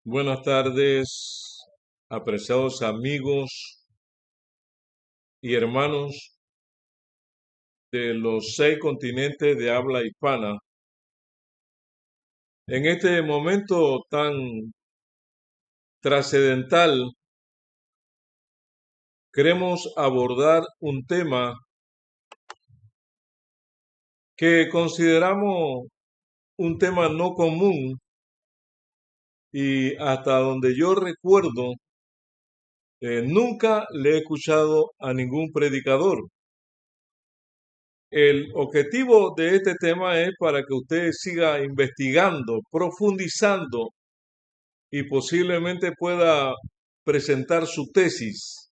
Buenas tardes, apreciados amigos y hermanos de los 6 continentes de habla hispana. En este momento tan trascendental, queremos abordar un tema que consideramos un tema no común y hasta donde yo recuerdo, nunca le he escuchado a ningún predicador. El objetivo de este tema es para que usted siga investigando, profundizando y posiblemente pueda presentar su tesis.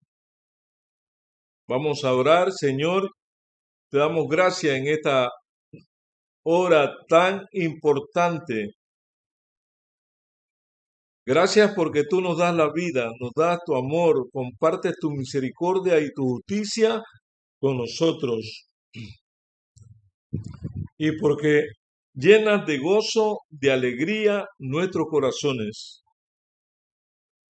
Vamos a orar. Señor, te damos gracias en esta hora tan importante. Gracias porque tú nos das la vida, nos das tu amor, compartes tu misericordia y tu justicia con nosotros. Y porque llenas de gozo, de alegría nuestros corazones.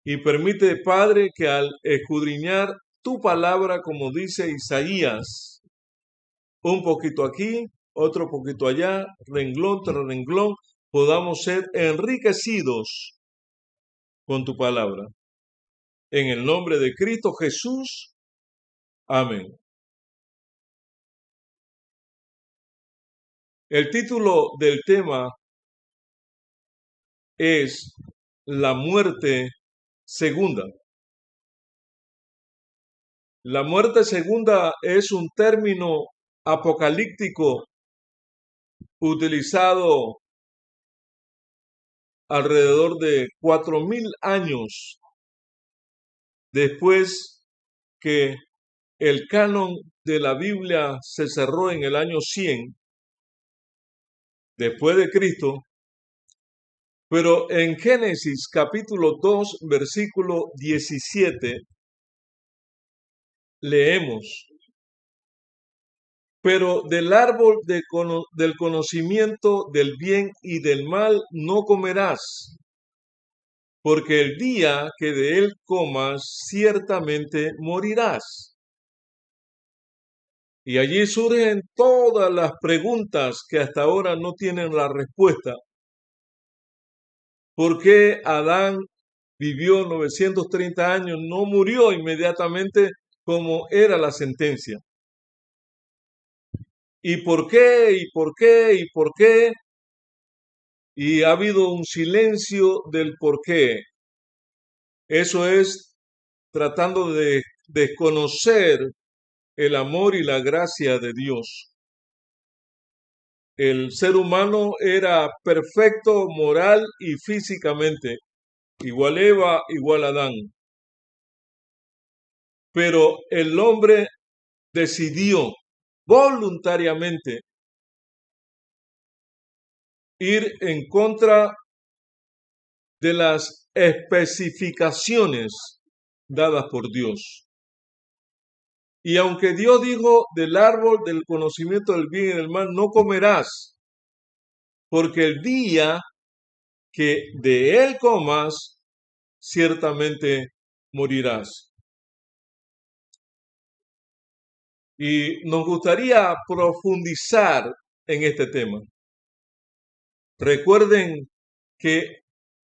Y permite, Padre, que al escudriñar tu palabra, como dice Isaías, un poquito aquí, otro poquito allá, renglón tras renglón, podamos ser enriquecidos con tu palabra. En el nombre de Cristo Jesús. Amén. El título del tema es La muerte segunda. La muerte segunda es un término apocalíptico utilizado alrededor de 4000 años después que el canon de la Biblia se cerró en el año 100 después de Cristo, pero en Génesis capítulo 2, versículo 17, leemos: pero del árbol del conocimiento del bien y del mal no comerás, porque el día que de él comas ciertamente morirás. Y allí surgen todas las preguntas que hasta ahora no tienen la respuesta. ¿Por qué Adán vivió 930 años, no murió inmediatamente como era la sentencia? ¿Y por qué? ¿Y por qué? ¿Y por qué? Y ha habido un silencio del por qué. Eso es tratando de desconocer el amor y la gracia de Dios. El ser humano era perfecto moral y físicamente, igual Eva, igual Adán. Pero el hombre decidió voluntariamente ir en contra de las especificaciones dadas por Dios. Y aunque Dios dijo del árbol del conocimiento del bien y del mal no comerás, porque el día que de él comas, ciertamente morirás. Y nos gustaría profundizar en este tema. Recuerden que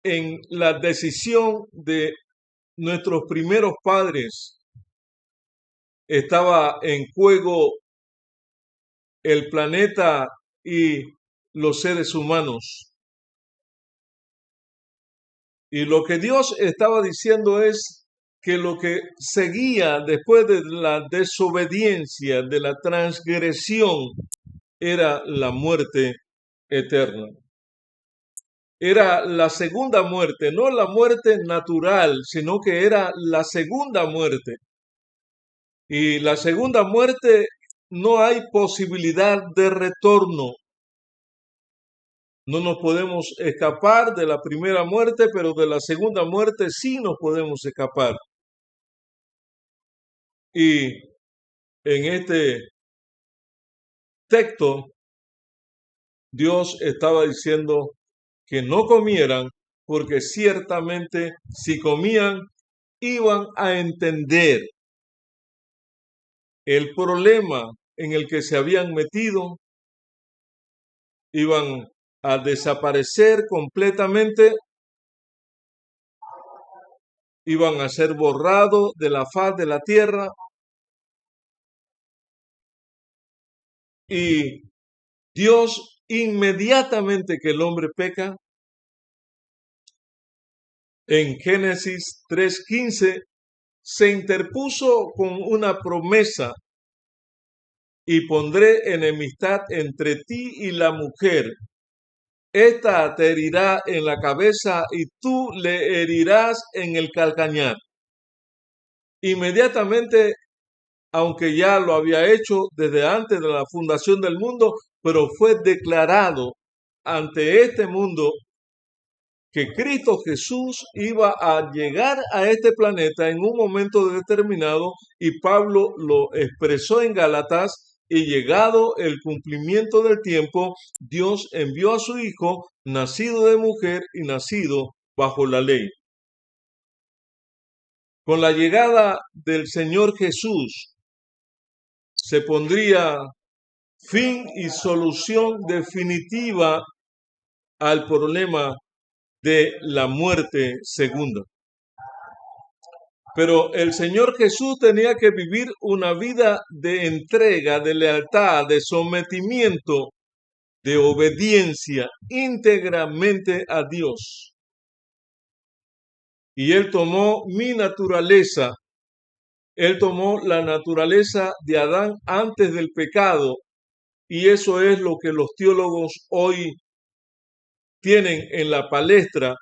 en la decisión de nuestros primeros padres estaba en juego el planeta y los seres humanos. Y lo que Dios estaba diciendo es que lo que seguía después de la desobediencia, de la transgresión, era la muerte eterna. Era la segunda muerte, no la muerte natural, sino que era la segunda muerte. Y la segunda muerte no hay posibilidad de retorno. No nos podemos escapar de la primera muerte, pero de la segunda muerte sí nos podemos escapar. Y en este texto, Dios estaba diciendo que no comieran porque ciertamente si comían iban a entender el problema en el que se habían metido, iban a desaparecer completamente, iban a ser borrados de la faz de la tierra, y Dios, inmediatamente que el hombre peca, en Génesis 3:15, se interpuso con una promesa: y pondré enemistad entre ti y la mujer. Esta te herirá en la cabeza y tú le herirás en el calcañar. Inmediatamente, aunque ya lo había hecho desde antes de la fundación del mundo, pero fue declarado ante este mundo que Cristo Jesús iba a llegar a este planeta en un momento determinado, y Pablo lo expresó en Gálatas, y llegado el cumplimiento del tiempo, Dios envió a su Hijo, nacido de mujer y nacido bajo la ley. Con la llegada del Señor Jesús se pondría fin y solución definitiva al problema de la muerte segunda. Pero el Señor Jesús tenía que vivir una vida de entrega, de lealtad, de sometimiento, de obediencia íntegramente a Dios. Y Él tomó mi naturaleza, Él tomó la naturaleza de Adán antes del pecado, y eso es lo que los teólogos hoy tienen en la palestra.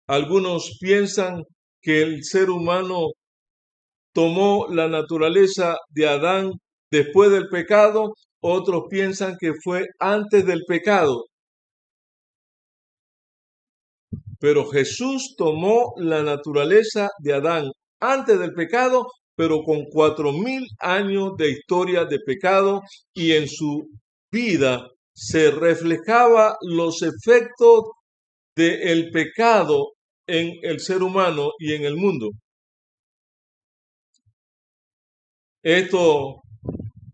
Algunos piensan que el ser humano tomó la naturaleza de Adán después del pecado, otros piensan que fue antes del pecado. Pero Jesús tomó la naturaleza de Adán antes del pecado, pero con 4000 años de historia de pecado, y en su vida se reflejaba los efectos del pecado en el ser humano y en el mundo. Esto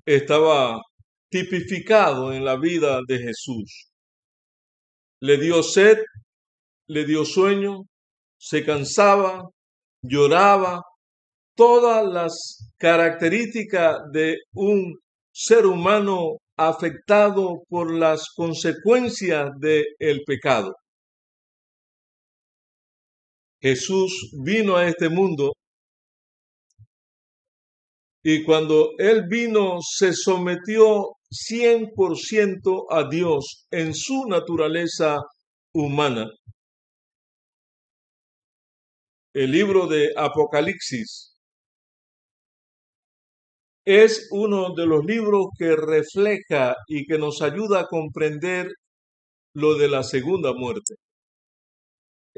estaba tipificado en la vida de Jesús. Le dio sed, le dio sueño, se cansaba, lloraba, todas las características de un ser humano afectado por las consecuencias del pecado. Jesús vino a este mundo, y cuando Él vino se sometió 100% a Dios en su naturaleza humana. El libro de Apocalipsis es uno de los libros que refleja y que nos ayuda a comprender lo de la segunda muerte.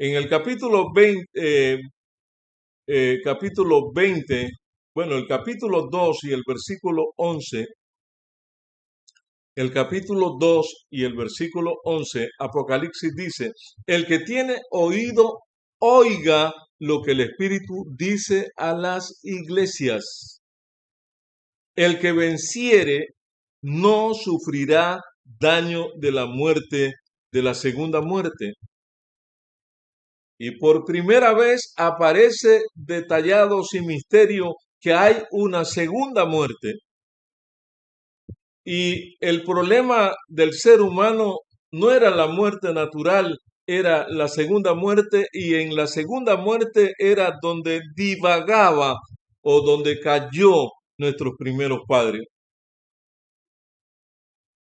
En el capítulo 20, el capítulo 2 y el versículo 11, el capítulo 2 y el versículo 11, Apocalipsis dice: el que tiene oído, oiga lo que el Espíritu dice a las iglesias. El que venciere no sufrirá daño de la muerte, de la segunda muerte. Y por primera vez aparece detallado sin misterio que hay una segunda muerte. Y el problema del ser humano no era la muerte natural, era la segunda muerte, y en la segunda muerte era donde divagaba o donde cayó nuestros primeros padres.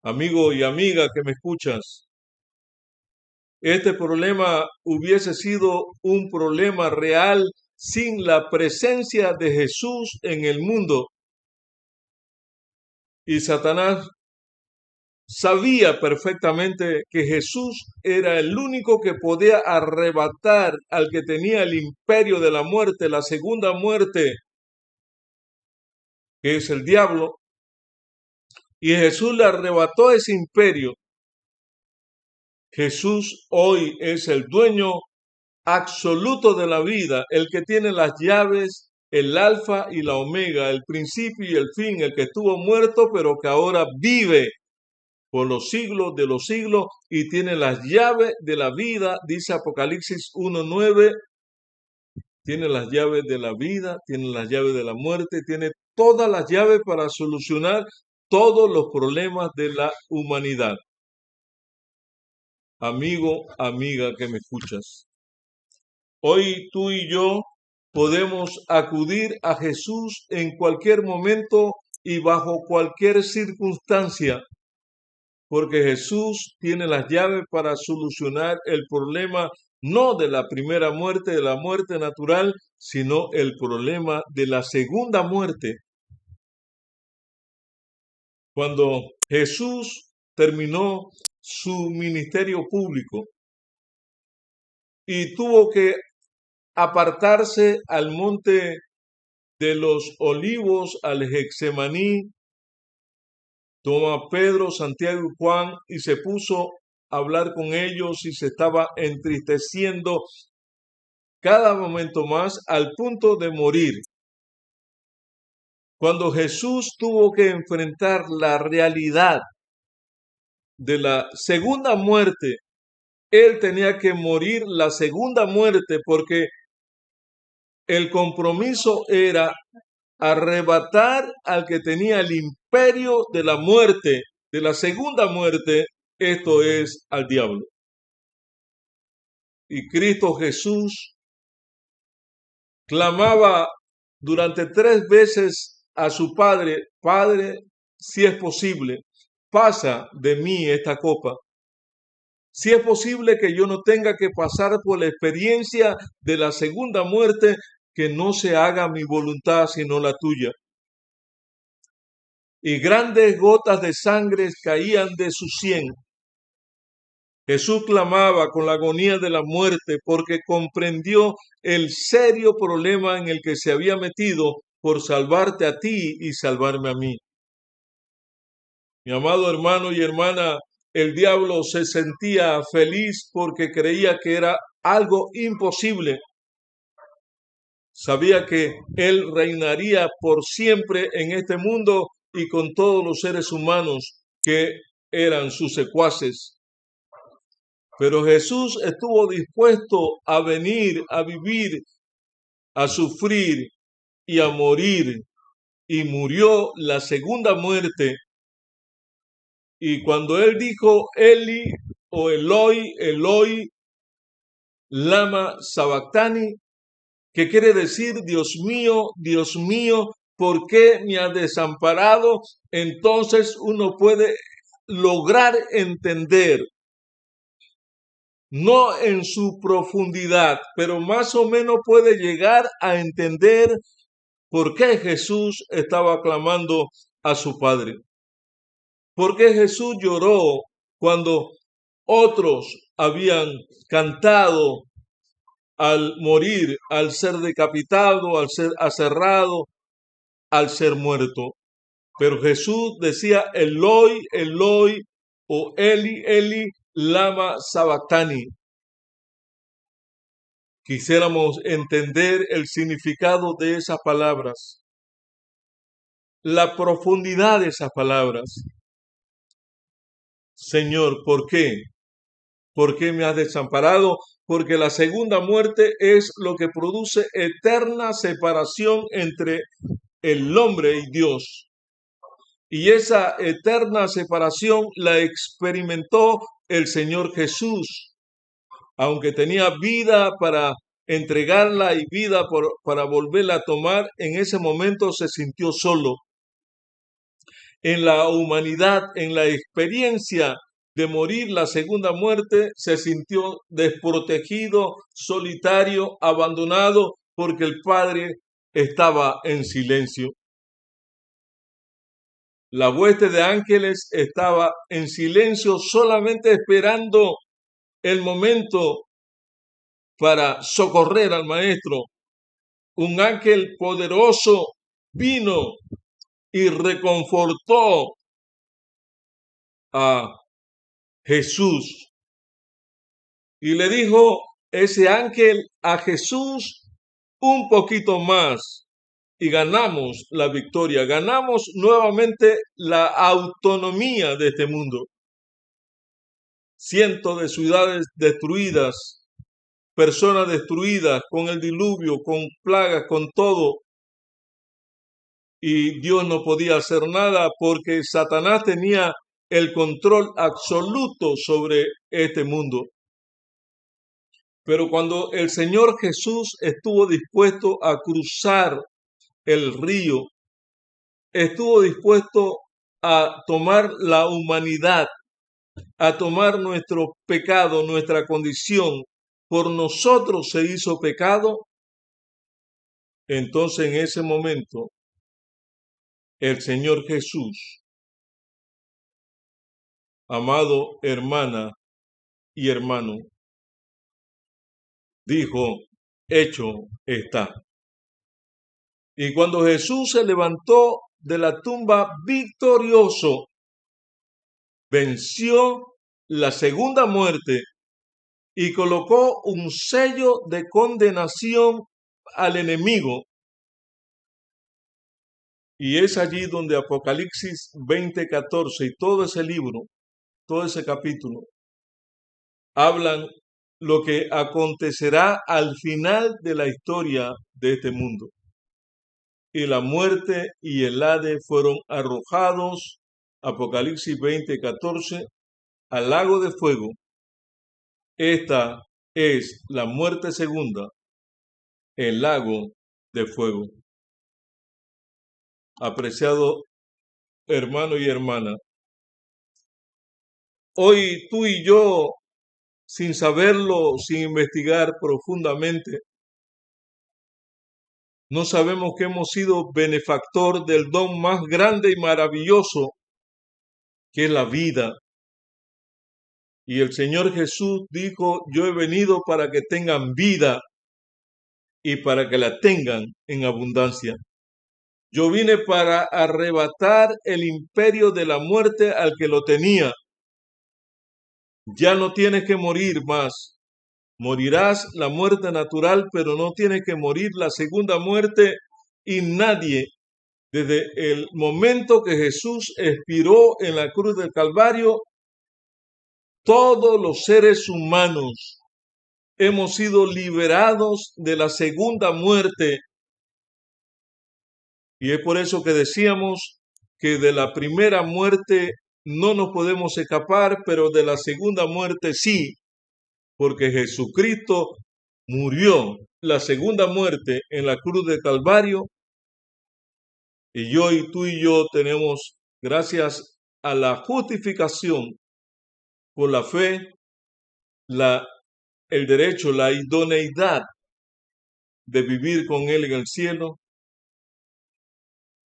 Amigo y amiga que me escuchas, este problema hubiese sido un problema real sin la presencia de Jesús en el mundo. Y Satanás sabía perfectamente que Jesús era el único que podía arrebatar al que tenía el imperio de la muerte, la segunda muerte, que es el diablo. Y Jesús le arrebató ese imperio. Jesús hoy es el dueño absoluto de la vida, el que tiene las llaves, el alfa y la omega, el principio y el fin, el que estuvo muerto pero que ahora vive por los siglos de los siglos y tiene las llaves de la vida, dice Apocalipsis 1:9, tiene las llaves de la vida, tiene las llaves de la muerte, tiene todas las llaves para solucionar todos los problemas de la humanidad. Amigo, amiga que me escuchas, hoy tú y yo podemos acudir a Jesús en cualquier momento y bajo cualquier circunstancia, porque Jesús tiene las llaves para solucionar el problema no de la primera muerte, de la muerte natural, sino el problema de la segunda muerte. Cuando Jesús terminó su ministerio público y tuvo que apartarse al monte de los olivos, al Getsemaní, tomó a Pedro, Santiago y Juan y se puso a hablar con ellos y se estaba entristeciendo cada momento más al punto de morir. Cuando Jesús tuvo que enfrentar la realidad de la segunda muerte, él tenía que morir la segunda muerte porque el compromiso era arrebatar al que tenía el imperio de la muerte, de la segunda muerte, esto es al diablo. Y Cristo Jesús clamaba durante 3 veces a su Padre: Padre, si es posible, pasa de mí esta copa. Si es posible que yo no tenga que pasar por la experiencia de la segunda muerte, que no se haga mi voluntad sino la tuya. Y grandes gotas de sangre caían de su sien. Jesús clamaba con la agonía de la muerte porque comprendió el serio problema en el que se había metido por salvarte a ti y salvarme a mí. Mi amado hermano y hermana, el diablo se sentía feliz porque creía que era algo imposible. Sabía que él reinaría por siempre en este mundo y con todos los seres humanos que eran sus secuaces. Pero Jesús estuvo dispuesto a venir, a vivir, a sufrir y a morir, y murió la segunda muerte. Y cuando él dijo Eli o Eloi, Eloi, lama sabactani, que quiere decir Dios mío, ¿por qué me has desamparado? Entonces uno puede lograr entender, no en su profundidad, pero más o menos puede llegar a entender por qué Jesús estaba clamando a su Padre. ¿Por qué Jesús lloró cuando otros habían cantado al morir, al ser decapitado, al ser aserrado, al ser muerto? Pero Jesús decía Eloi, Eloi o Eli, Eli, lama sabactani. Quisiéramos entender el significado de esas palabras, la profundidad de esas palabras. Señor, ¿por qué? ¿Por qué me has desamparado? Porque la segunda muerte es lo que produce eterna separación entre el hombre y Dios. Y esa eterna separación la experimentó el Señor Jesús, aunque tenía vida para entregarla y vida para volverla a tomar, en ese momento se sintió solo. En la humanidad, en la experiencia de morir la segunda muerte, se sintió desprotegido, solitario, abandonado, porque el Padre estaba en silencio. La hueste de ángeles estaba en silencio, solamente esperando el momento para socorrer al maestro. Un ángel poderoso vino y reconfortó a Jesús Y le dijo ese ángel a Jesús un poquito más y ganamos la victoria, ganamos nuevamente la autonomía de este mundo. Cientos de ciudades destruidas, personas destruidas con el diluvio, con plagas, con todo. Y Dios no podía hacer nada porque Satanás tenía el control absoluto sobre este mundo. Pero cuando el Señor Jesús estuvo dispuesto a cruzar el río, estuvo dispuesto a tomar la humanidad, a tomar nuestro pecado, nuestra condición, por nosotros se hizo pecado, entonces en ese momento el Señor Jesús, amado hermana y hermano, dijo, hecho está. Y cuando Jesús se levantó de la tumba victorioso, venció la segunda muerte y colocó un sello de condenación al enemigo. Y es allí donde Apocalipsis 20:14 y todo ese libro, todo ese capítulo, hablan lo que acontecerá al final de la historia de este mundo. Y la muerte y el Hades fueron arrojados, Apocalipsis 20:14, al lago de fuego. Esta es la muerte segunda, el lago de fuego. Apreciado hermano y hermana, hoy tú y yo, sin saberlo, sin investigar profundamente, no sabemos que hemos sido benefactor del don más grande y maravilloso, que es la vida. Y el Señor Jesús dijo, yo he venido para que tengan vida y para que la tengan en abundancia. Yo vine para arrebatar el imperio de la muerte al que lo tenía. Ya no tienes que morir más. Morirás la muerte natural, pero no tienes que morir la segunda muerte. Y nadie, desde el momento que Jesús expiró en la cruz del Calvario, todos los seres humanos hemos sido liberados de la segunda muerte. Y es por eso que decíamos que de la primera muerte no nos podemos escapar, pero de la segunda muerte sí, porque Jesucristo murió la segunda muerte en la cruz del Calvario, y yo y tú y yo tenemos, gracias a la justificación por la fe, el derecho, la idoneidad de vivir con Él en el cielo.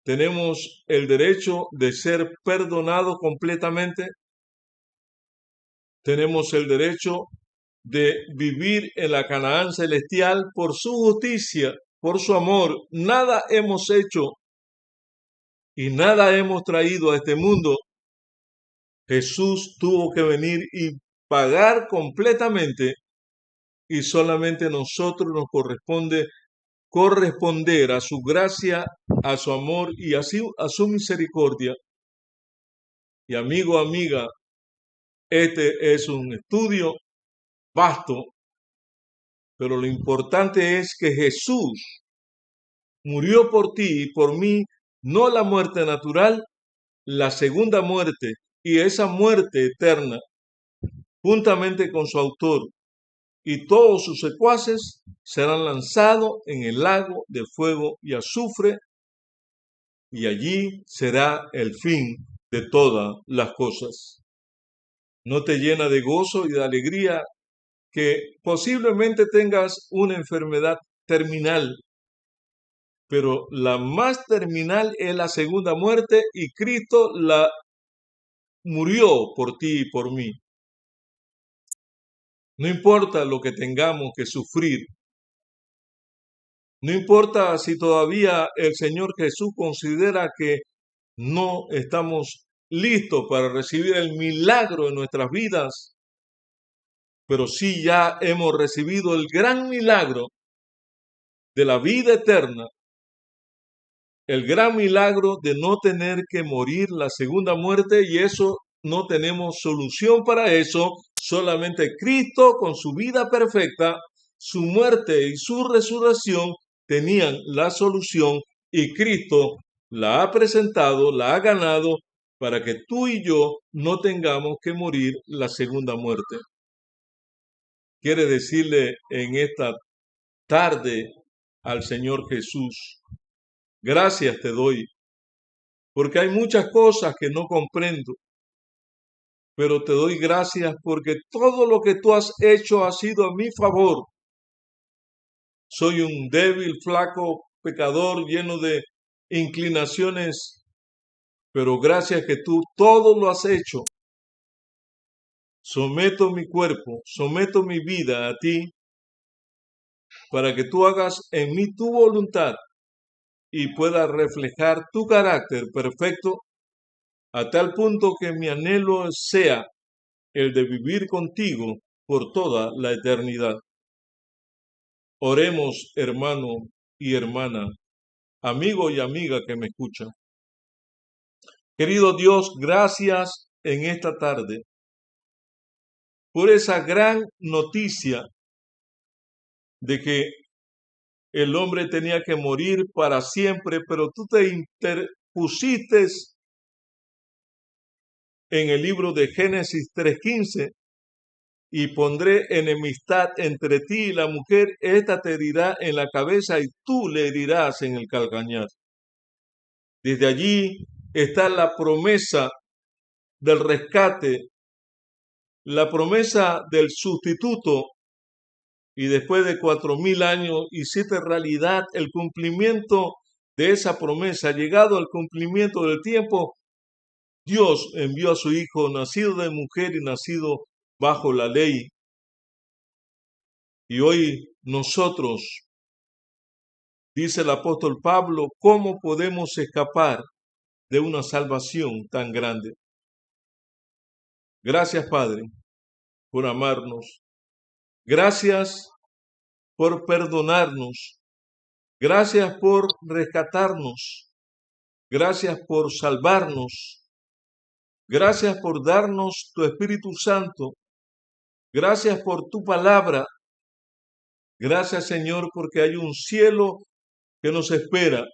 Tenemos el derecho de ser perdonados completamente. Tenemos el derecho de vivir en la Canaán celestial por su justicia, por su amor. Nada hemos hecho y nada hemos traído a este mundo. Jesús tuvo que venir y pagar completamente, y solamente nosotros nos corresponde corresponder a su gracia, a su amor y a su misericordia. Y amigo, amiga, este es un estudio vasto, pero lo importante es que Jesús murió por ti y por mí, no la muerte natural, la segunda muerte, y esa muerte eterna, juntamente con su autor y todos sus secuaces, serán lanzados en el lago de fuego y azufre, y allí será el fin de todas las cosas. ¿No te llena de gozo y de alegría que posiblemente tengas una enfermedad terminal? Pero la más terminal es la segunda muerte, y Cristo la murió por ti y por mí. No importa lo que tengamos que sufrir, no importa si todavía el Señor Jesús considera que no estamos listos para recibir el milagro en nuestras vidas. pero sí ya hemos recibido el gran milagro de la vida eterna, el gran milagro de no tener que morir la segunda muerte, y eso no tenemos solución para eso. Solamente Cristo con su vida perfecta, su muerte y su resurrección tenían la solución, y Cristo la ha presentado, la ha ganado para que tú y yo no tengamos que morir la segunda muerte. Quiere decirle en esta tarde al Señor Jesús: gracias te doy, porque hay muchas cosas que no comprendo, pero te doy gracias porque todo lo que tú has hecho ha sido a mi favor. Soy un débil, flaco, pecador, lleno de inclinaciones, pero gracias que tú todo lo has hecho. Someto mi cuerpo, someto mi vida a ti, para que tú hagas en mí tu voluntad y pueda reflejar tu carácter perfecto, a tal punto que mi anhelo sea el de vivir contigo por toda la eternidad. Oremos, hermano y hermana, amigo y amiga que me escucha. Querido Dios, gracias en esta tarde por esa gran noticia de que el hombre tenía que morir para siempre, pero tú te interpusiste en el libro de Génesis 3:15: y pondré enemistad entre ti y la mujer, esta te herirá en la cabeza y tú le herirás en el calcañar. Desde allí está la promesa del rescate, la promesa del sustituto, y después de 4000 años hiciste realidad el cumplimiento de esa promesa. Llegado al cumplimiento del tiempo, Dios envió a su Hijo, nacido de mujer y nacido bajo la ley. Y hoy nosotros, dice el apóstol Pablo, ¿cómo podemos escapar de una salvación tan grande? Gracias, Padre, por amarnos. Gracias por perdonarnos. Gracias por rescatarnos. Gracias por salvarnos. Gracias por darnos tu Espíritu Santo. Gracias por tu palabra. Gracias, Señor, porque hay un cielo que nos espera.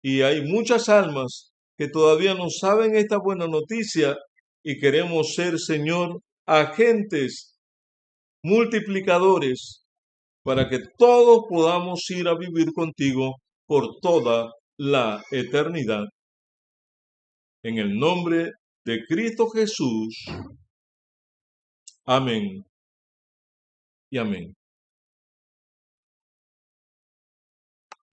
Y hay muchas almas que todavía no saben esta buena noticia, y queremos ser, Señor, agentes multiplicadores para que todos podamos ir a vivir contigo por toda la eternidad. En el nombre de Cristo Jesús. Amén y amén.